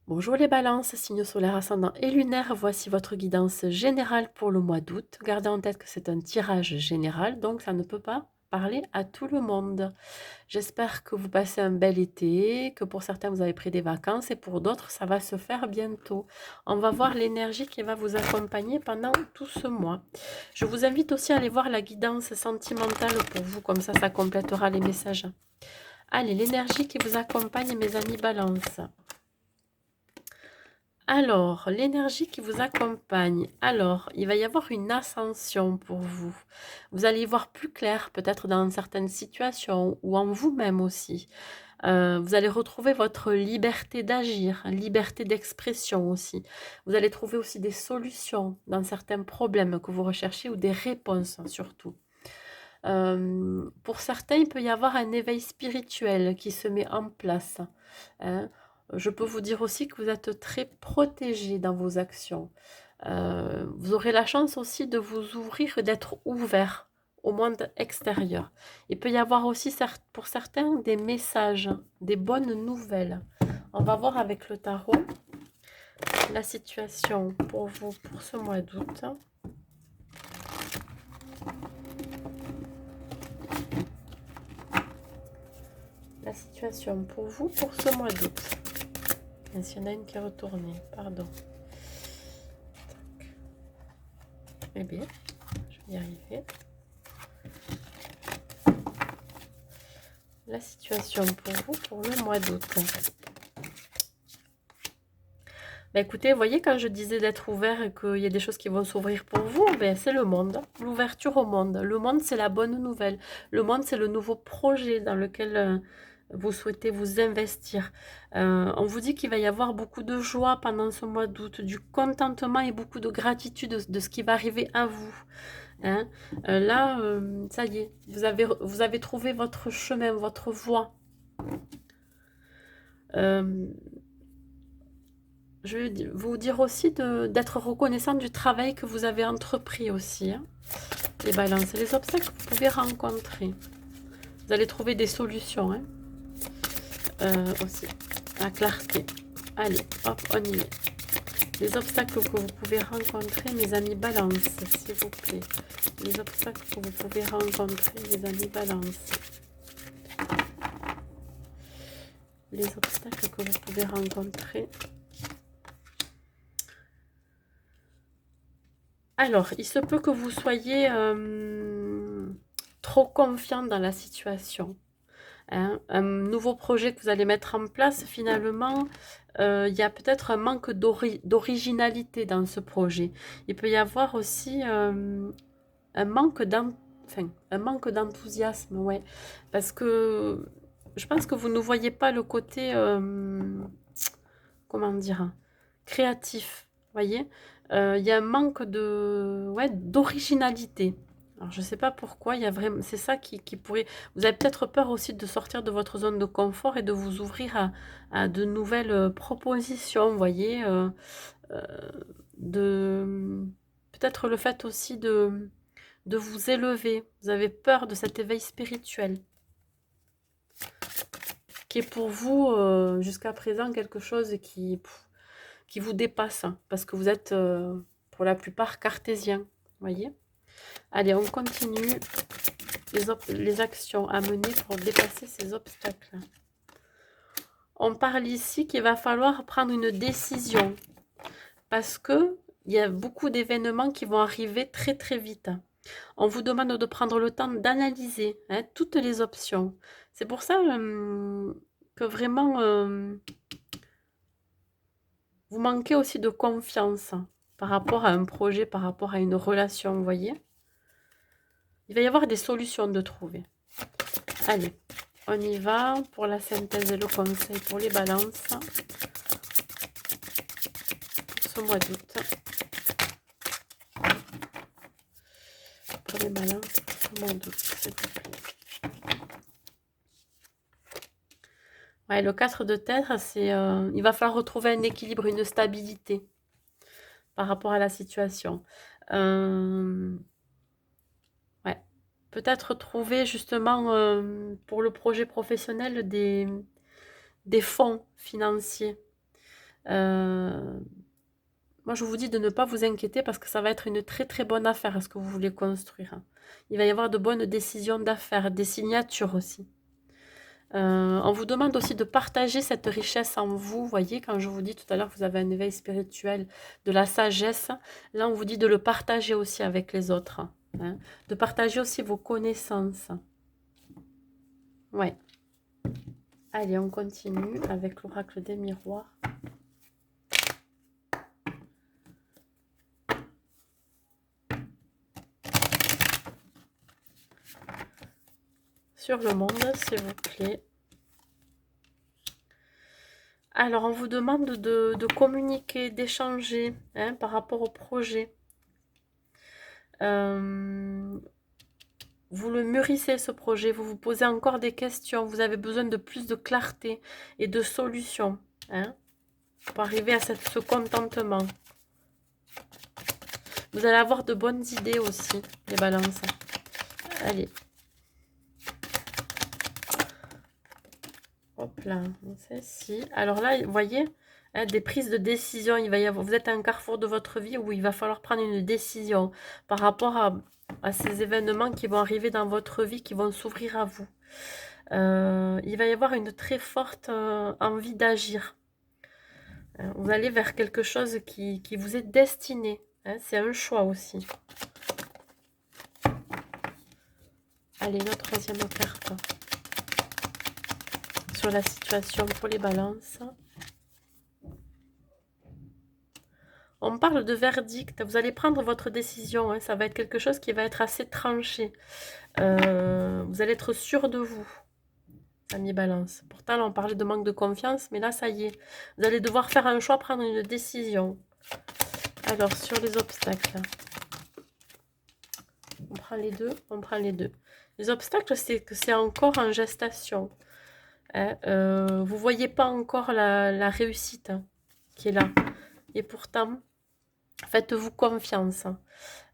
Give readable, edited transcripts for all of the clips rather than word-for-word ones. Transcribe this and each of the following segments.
Bonjour les balances, signe solaire ascendant et lunaire, voici votre guidance générale pour le mois d'août. Gardez en tête que c'est un tirage général, donc ça ne peut pas parler à tout le monde. J'espère que vous passez un bel été, que pour certains vous avez pris des vacances et pour d'autres ça va se faire bientôt. On va voir l'énergie qui va vous accompagner pendant tout ce mois. Je vous invite aussi à aller voir la guidance sentimentale pour vous, comme ça complétera les messages. Allez, l'énergie qui vous accompagne mes amis balance. Alors, l'énergie qui vous accompagne. Alors, il va y avoir une ascension pour vous. Vous allez y voir plus clair, peut-être dans certaines situations ou en vous-même aussi. Vous allez retrouver votre liberté d'agir, liberté d'expression aussi. Vous allez trouver aussi des solutions dans certains problèmes que vous recherchez ou des réponses surtout. Pour certains, il peut y avoir un éveil spirituel qui se met en place, hein. Je peux vous dire aussi que vous êtes très protégé dans vos actions. Vous aurez la chance aussi de vous ouvrir, d'être ouvert au monde extérieur. Il peut y avoir aussi pour certains des messages, des bonnes nouvelles. On va voir avec le tarot la situation pour vous pour ce mois d'août. La situation pour vous pour ce mois d'août. S'il y en a une qui est retournée, pardon. Eh bien, je vais y arriver. La situation pour vous pour le mois d'août. Ben écoutez, vous voyez, quand je disais d'être ouvert et qu'il y a des choses qui vont s'ouvrir pour vous, ben c'est le monde, l'ouverture au monde. Le monde, c'est la bonne nouvelle. Le monde, c'est le nouveau projet dans lequel vous souhaitez vous investir. On vous dit qu'il va y avoir beaucoup de joie pendant ce mois d'août, du contentement et beaucoup de gratitude de ce qui va arriver à vous. Hein. Là, ça y est, vous avez trouvé votre chemin, votre voie. Je vais vous dire aussi d'être reconnaissant du travail que vous avez entrepris aussi. Hein. Les balances, les obstacles que vous pouvez rencontrer. Vous allez trouver des solutions. Hein. Aussi, la clarté. Allez, hop, on y est. Les obstacles que vous pouvez rencontrer, mes amis balance, s'il vous plaît. Les obstacles que vous pouvez rencontrer, mes amis balance. Les obstacles que vous pouvez rencontrer. Alors, il se peut que vous soyez trop confiant dans la situation. Hein. Un nouveau projet que vous allez mettre en place, finalement, il y a peut-être un manque d'originalité dans ce projet. Il peut y avoir aussi un manque d'enthousiasme, ouais. Parce que je pense que vous ne voyez pas le côté, comment dire, créatif, voyez. Il y a un manque ouais, d'originalité. Alors, je ne sais pas pourquoi, il y a vraiment, c'est ça qui pourrait... Vous avez peut-être peur aussi de sortir de votre zone de confort et de vous ouvrir à de nouvelles propositions, vous voyez. Euh, peut-être le fait aussi de vous élever. Vous avez peur de cet éveil spirituel qui est pour vous, jusqu'à présent, quelque chose qui vous dépasse, hein, parce que vous êtes, pour la plupart, cartésien. Voyez. Allez, on continue les actions à mener pour dépasser ces obstacles. On parle ici qu'il va falloir prendre une décision, parce que il y a beaucoup d'événements qui vont arriver très très vite. On vous demande de prendre le temps d'analyser, hein, toutes les options. C'est pour ça que vraiment, vous manquez aussi de confiance par rapport à un projet, par rapport à une relation, vous voyez. Il va y avoir des solutions de trouver. Allez, on y va pour la synthèse et le conseil pour les balances. Pour ce mois d'août. Pour les balances, pour ce mois d'août, s'il vous plaît. Ouais, le 4 de terre, c'est, il va falloir retrouver un équilibre, une stabilité par rapport à la situation. Ouais. Peut-être trouver justement pour le projet professionnel des fonds financiers. Moi, je vous dis de ne pas vous inquiéter parce que ça va être une très très bonne affaire ce que vous voulez construire. Il va y avoir de bonnes décisions d'affaires, des signatures aussi. On vous demande aussi de partager cette richesse en vous. Voyez, quand je vous dis tout à l'heure que vous avez un éveil spirituel, de la sagesse, là on vous dit de le partager aussi avec les autres. Hein, de partager aussi vos connaissances. Ouais. Allez, on continue avec l'oracle des miroirs. Sur le monde, s'il vous plaît. Alors, on vous demande de communiquer, d'échanger hein, par rapport au projet. Vous le mûrissez, ce projet, vous vous posez encore des questions, vous avez besoin de plus de clarté et de solutions hein, pour arriver à ce contentement. Vous allez avoir de bonnes idées aussi, les balances. Allez. Hop là, celle-ci. Alors là, vous voyez, hein, des prises de décision. Il va y avoir, vous êtes à un carrefour de votre vie où il va falloir prendre une décision par rapport à ces événements qui vont arriver dans votre vie, qui vont s'ouvrir à vous. Il va y avoir une très forte envie d'agir. Vous allez vers quelque chose qui vous est destiné. Hein, c'est un choix aussi. Allez, notre troisième carte. Sur la situation pour les balances. On parle de verdict. Vous allez prendre votre décision. Hein, ça va être quelque chose qui va être assez tranché. Vous allez être sûr de vous. Ami balance. Pourtant, là, on parlait de manque de confiance. Mais là, ça y est. Vous allez devoir faire un choix, prendre une décision. Alors, sur les obstacles. On prend les deux. On prend les deux. Les obstacles, c'est que c'est encore en gestation. Hein, vous ne voyez pas encore la réussite hein, qui est là. Et pourtant, faites-vous confiance.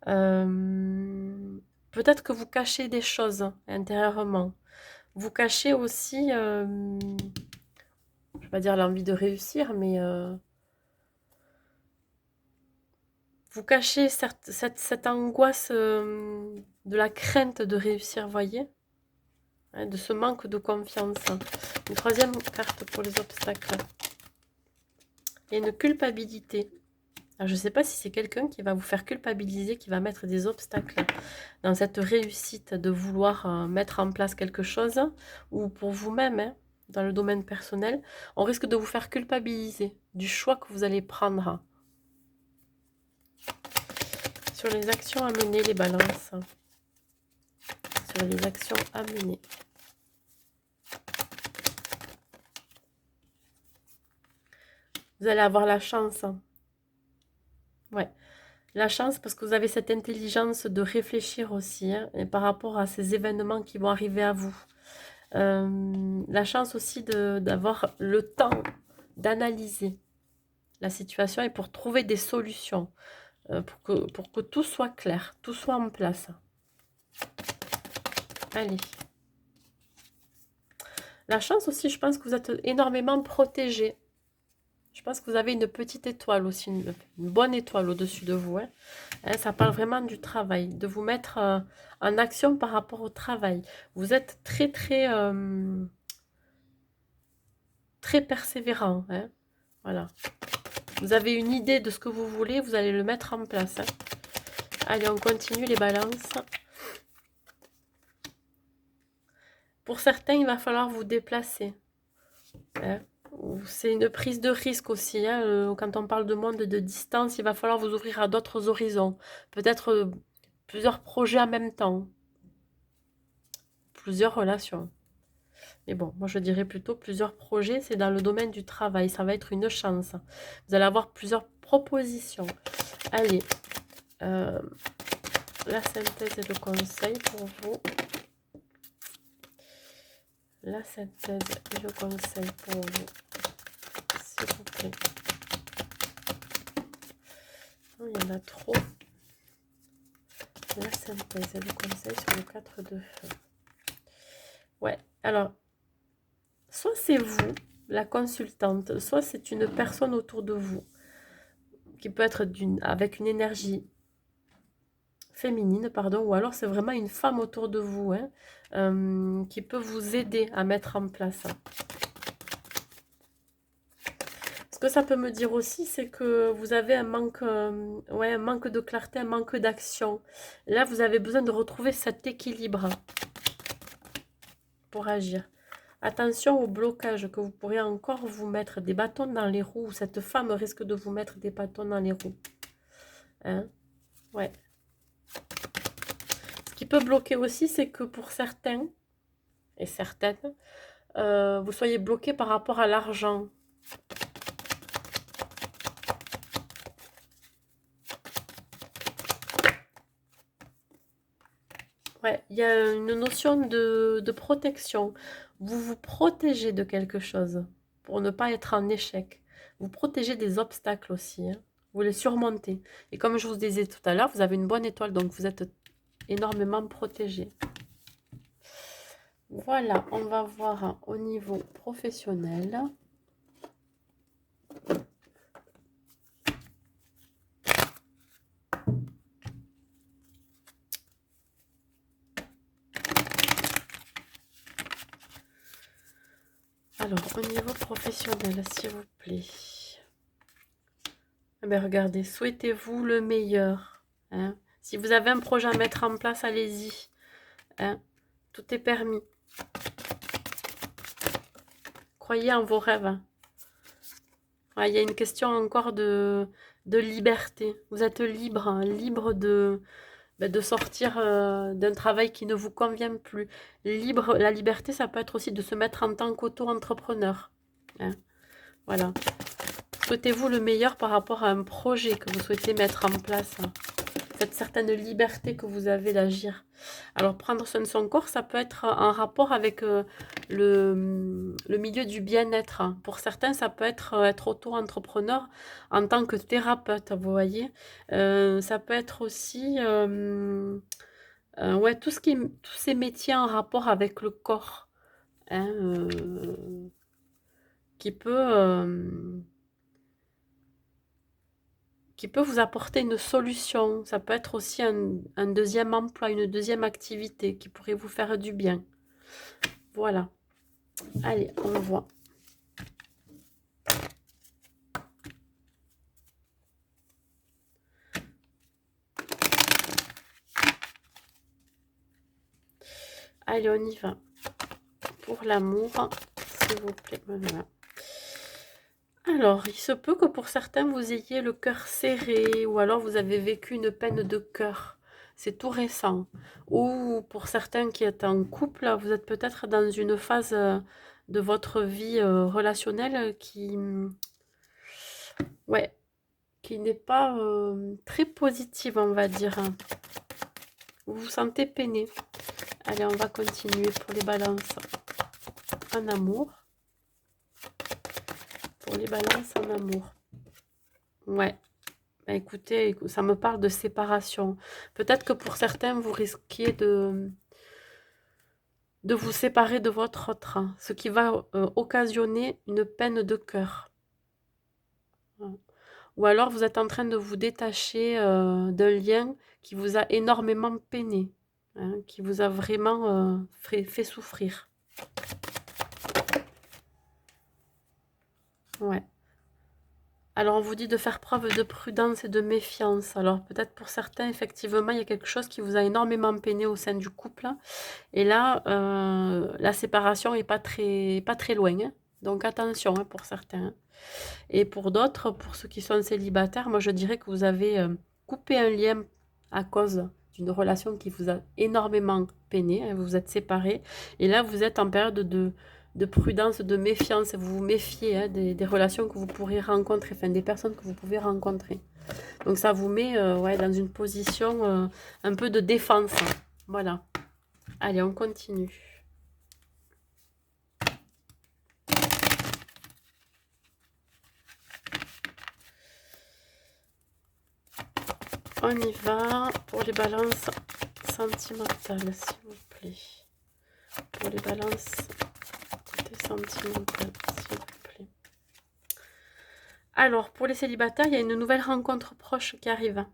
Peut-être que vous cachez des choses intérieurement. Vous cachez aussi, je ne vais pas dire l'envie de réussir, mais vous cachez cette angoisse de la crainte de réussir, voyez, hein, de ce manque de confiance. Une troisième carte pour les obstacles. Et une culpabilité. Alors, je ne sais pas si c'est quelqu'un qui va vous faire culpabiliser, qui va mettre des obstacles dans cette réussite de vouloir mettre en place quelque chose, ou pour vous-même, hein, dans le domaine personnel, on risque de vous faire culpabiliser du choix que vous allez prendre. Sur les actions à mener, les balances. Sur les actions à mener. Vous allez avoir la chance. Ouais. La chance parce que vous avez cette intelligence de réfléchir aussi hein, et par rapport à ces événements qui vont arriver à vous. La chance aussi d'avoir le temps d'analyser la situation et pour trouver des solutions pour que tout soit clair, tout soit en place. Allez. La chance aussi, je pense que vous êtes énormément protégé. Je pense que vous avez une petite étoile aussi, une bonne étoile au-dessus de vous. Hein. Ça parle vraiment du travail, de vous mettre en action par rapport au travail. Vous êtes très, très, très persévérant. Hein. Voilà. Vous avez une idée de ce que vous voulez, vous allez le mettre en place. Hein. Allez, on continue les balances. Pour certains, il va falloir vous déplacer. Hein. C'est une prise de risque aussi. Hein. Quand on parle de monde de distance, il va falloir vous ouvrir à d'autres horizons. Peut-être plusieurs projets en même temps. Plusieurs relations. Mais bon, moi je dirais plutôt plusieurs projets. C'est dans le domaine du travail. Ça va être une chance. Vous allez avoir plusieurs propositions. Allez. La synthèse et le conseil pour vous. La synthèse et le conseil pour vous. S'il vous plaît. Non, il y en a trop. La synthèse et le conseil sur le 4 de feu. Ouais, alors, soit c'est vous, la consultante. Soit c'est une personne autour de vous qui peut être avec une énergie féminine, pardon, ou alors c'est vraiment une femme autour de vous, hein, qui peut vous aider à mettre en place. Ce que ça peut me dire aussi, c'est que vous avez un manque, ouais, un manque de clarté, un manque d'action. Là, vous avez besoin de retrouver cet équilibre pour agir. Attention au blocage que vous pourriez encore vous mettre des bâtons dans les roues. Cette femme risque de vous mettre des bâtons dans les roues. Hein? Ouais. Ce qui peut bloquer aussi, c'est que pour certains et certaines, vous soyez bloqué par rapport à l'argent. Ouais, il y a une notion de protection. Vous vous protégez de quelque chose pour ne pas être en échec. Vous protégez des obstacles aussi, hein. Vous les surmontez. Et comme je vous disais tout à l'heure, vous avez une bonne étoile, donc vous êtes énormément protégé. Voilà, on va voir au niveau professionnel. Alors, au niveau professionnel, s'il vous plaît. Eh bien, regardez, souhaitez-vous le meilleur, hein. Si vous avez un projet à mettre en place, allez-y, hein. Tout est permis. Croyez en vos rêves. Ah, il y a une question encore de liberté. Vous êtes libre, hein, libre de sortir d'un travail qui ne vous convient plus. Libre, la liberté, ça peut être aussi de se mettre en tant qu'auto-entrepreneur, hein. Voilà. Souhaitez-vous le meilleur par rapport à un projet que vous souhaitez mettre en place, hein. Cette certaine liberté que vous avez d'agir. Alors, prendre soin de son corps, ça peut être en rapport avec le milieu du bien-être, hein. Pour certains, ça peut être auto-entrepreneur en tant que thérapeute, vous voyez. Ça peut être aussi ouais, tous ces métiers en rapport avec le corps, hein, qui peut... qui peut vous apporter une solution. Ça peut être aussi un deuxième emploi, une deuxième activité qui pourrait vous faire du bien. Voilà. Allez, on voit. Allez, on y va. Pour l'amour, s'il vous plaît. Voilà. Alors, il se peut que pour certains, vous ayez le cœur serré ou alors vous avez vécu une peine de cœur. C'est tout récent. Ou pour certains qui êtes en couple, vous êtes peut-être dans une phase de votre vie relationnelle ouais, qui n'est pas très positive, on va dire. Vous vous sentez peiné. Allez, on va continuer pour les balances en amour. Pour les balances en amour. Ouais. Bah, écoutez, ça me parle de séparation. Peut-être que pour certains, vous risquiez de vous séparer de votre autre, hein, ce qui va occasionner une peine de cœur. Ou alors vous êtes en train de vous détacher d'un lien qui vous a énormément peiné, hein, qui vous a vraiment fait souffrir. Ouais. Alors on vous dit de faire preuve de prudence et de méfiance. Alors peut-être pour certains, effectivement, il y a quelque chose qui vous a énormément peiné au sein du couple. Et là, la séparation n'est pas très loin, hein. Donc attention, hein, pour certains, hein. Et pour d'autres, pour ceux qui sont célibataires, moi je dirais que vous avez coupé un lien à cause d'une relation qui vous a énormément peiné, hein, vous vous êtes séparés. Et là, vous êtes en période de prudence, de méfiance. Vous vous méfiez, hein, des relations que vous pourrez rencontrer, enfin des personnes que vous pouvez rencontrer. Donc ça vous met ouais, dans une position un peu de défense, hein. Voilà. Allez, on continue. On y va pour les balances sentimentales, s'il vous plaît. Pour les balances côté sentimentales, s'il vous plaît. Alors, pour les célibataires, il y a une nouvelle rencontre proche qui arrive.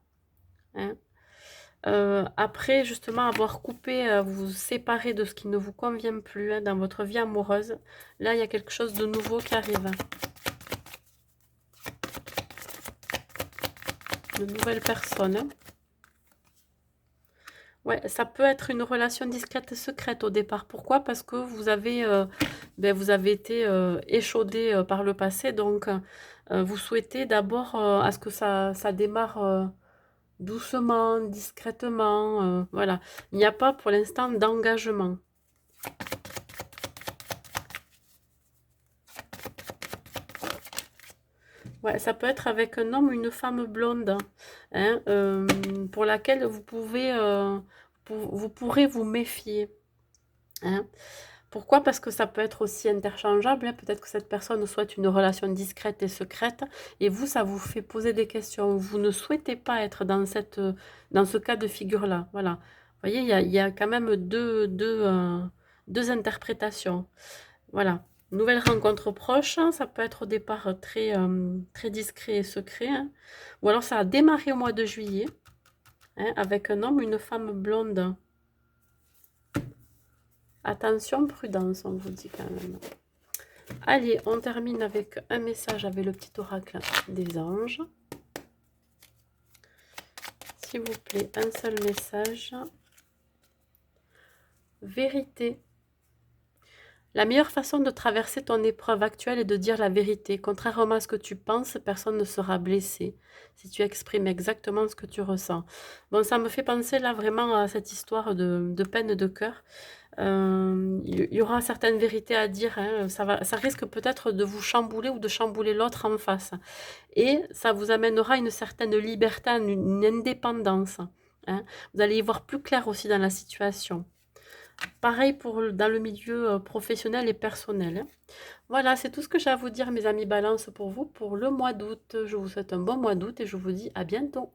Hein. Après, justement, avoir coupé, vous séparer de ce qui ne vous convient plus hein, dans votre vie amoureuse, là, il y a quelque chose de nouveau qui arrive. De nouvelles personnes. Hein. Ouais, ça peut être une relation discrète et secrète au départ. Pourquoi? Parce que vous avez été échaudé par le passé, donc vous souhaitez d'abord à ce que ça démarre doucement, discrètement. Voilà. Il n'y a pas pour l'instant d'engagement. Ouais, ça peut être avec un homme ou une femme blonde, hein, pour laquelle vous pourrez vous méfier. Hein. Pourquoi? Parce que ça peut être aussi interchangeable. Hein. Peut-être que cette personne souhaite une relation discrète et secrète, et vous, ça vous fait poser des questions. Vous ne souhaitez pas être dans ce cas de figure-là. Voilà. Vous voyez, il y a quand même deux interprétations. Voilà. Nouvelle rencontre proche, hein, ça peut être au départ très discret et secret. Hein. Ou alors ça a démarré au mois de juillet, hein, avec un homme ou une femme blonde. Attention, prudence, on vous dit quand même. Allez, on termine avec un message avec le petit oracle des anges. S'il vous plaît, un seul message. Vérité. La meilleure façon de traverser ton épreuve actuelle est de dire la vérité. Contrairement à ce que tu penses, personne ne sera blessé si tu exprimes exactement ce que tu ressens. Bon, ça me fait penser là vraiment à cette histoire de peine de cœur. Il y aura certaines vérités à dire, hein, ça risque peut-être de vous chambouler ou de chambouler l'autre en face. Et ça vous amènera une certaine liberté, une indépendance. Hein. Vous allez y voir plus clair aussi dans la situation. Pareil dans le milieu professionnel et personnel. Hein. Voilà, c'est tout ce que j'ai à vous dire, mes amis Balance, pour vous, pour le mois d'août. Je vous souhaite un bon mois d'août et je vous dis à bientôt.